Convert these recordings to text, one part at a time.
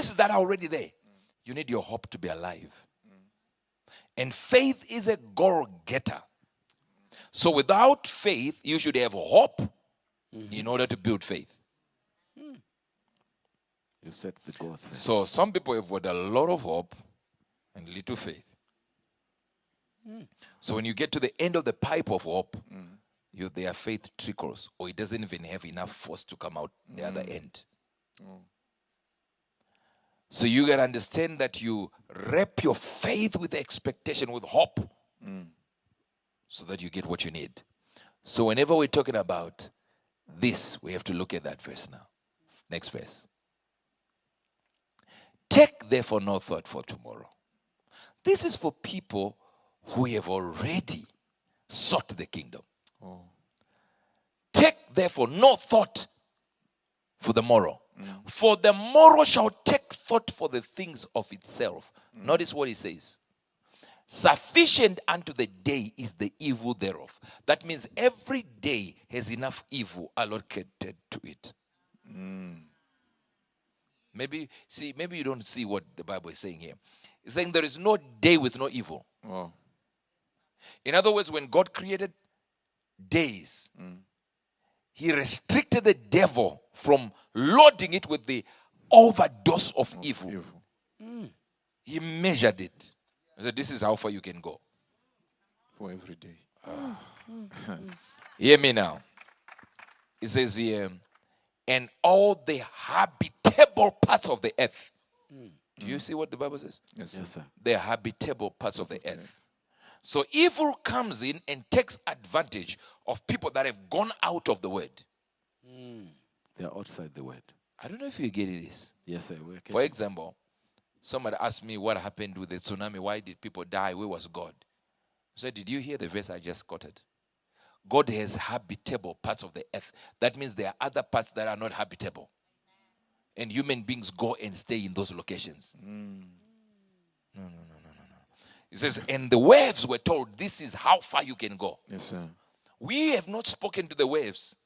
promises that are already there. You need your hope to be alive. And faith is a goal-getter. So without faith, you should have hope in order to build faith. You set the goals first. So some people have got a lot of hope and little faith. So when you get to the end of the pipe of hope, their faith trickles, or it doesn't even have enough force to come out the other end. So you got to understand that you wrap your faith with expectation, with hope, so that you get what you need. So whenever we're talking about this, we have to look at that verse now. Next verse. Take therefore no thought for tomorrow. This is for people who have already sought the kingdom. Take therefore no thought for the morrow. For the morrow shall take thought for the things of itself. Notice what he says. Sufficient unto the day is the evil thereof. That means every day has enough evil allocated to it. Maybe you don't see what the Bible is saying here. It's saying there is no day with no evil. In other words, when God created days, he restricted the devil from loading it with the overdose of evil. He measured it. He said, this is how far you can go. For every day. Hear me now. It says here, and all the habitable parts of the earth. Do you see what the Bible says? Yes, Yes, sir. The habitable parts of the earth. So evil comes in and takes advantage of people that have gone out of the word. They are outside the word. I don't know if you get this. Yes, sir. We're For example, somebody asked me what happened with the tsunami. Why did people die? Where was God? I said, did you hear the verse I just quoted? God has habitable parts of the earth. That means there are other parts that are not habitable. And human beings go and stay in those locations. No. He says, and the waves were told, this is how far you can go. Yes, sir. We have not spoken to the waves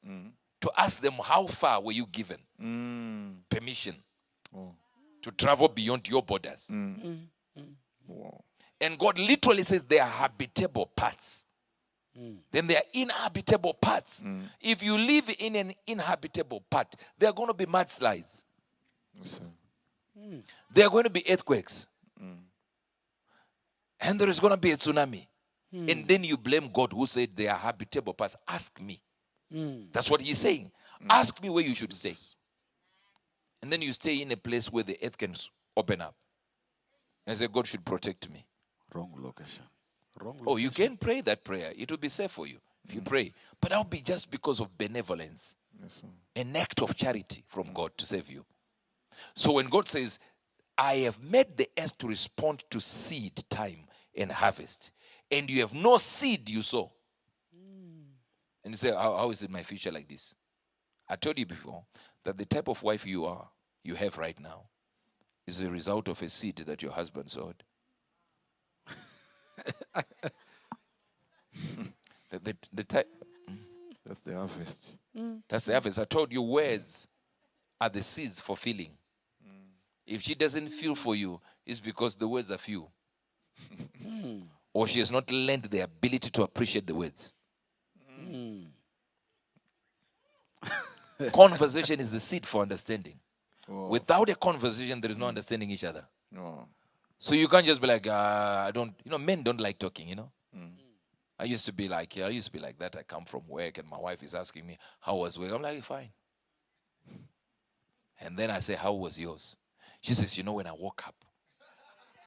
to ask them how far were you given permission to travel beyond your borders. Wow. And God literally says they are habitable parts. Then there are inhabitable parts. If you live in an inhabitable part, there are going to be mudslides. Yes, sir. There are going to be earthquakes. And there is going to be a tsunami. And then you blame God who said they are habitable parts. Ask me. That's what he's saying. Ask me where you should stay. And then you stay in a place where the earth can open up. And say, God should protect me. Wrong location. Oh, you can pray that prayer. It will be safe for you if you pray. But that will be just because of benevolence. Yes, sir. An act of charity from God to save you. So when God says, I have made the earth to respond to seed time and harvest, and you have no seed you sow. And you say, how is it my future like this? I told you before that the type of wife you have right now is a result of a seed that your husband sowed. the type, That's the harvest. that's the harvest. I told you words are the seeds for feeling. If she doesn't feel for you, it's because the words are few. Or she has not learned the ability to appreciate the words. Conversation is the seed for understanding. Without a conversation, there is no understanding each other. Oh. So you can't just be like, men don't like talking, I used to be like that. I come from work and my wife is asking me, how was work? I'm like, fine. And then I say, how was yours? She says, when I woke up,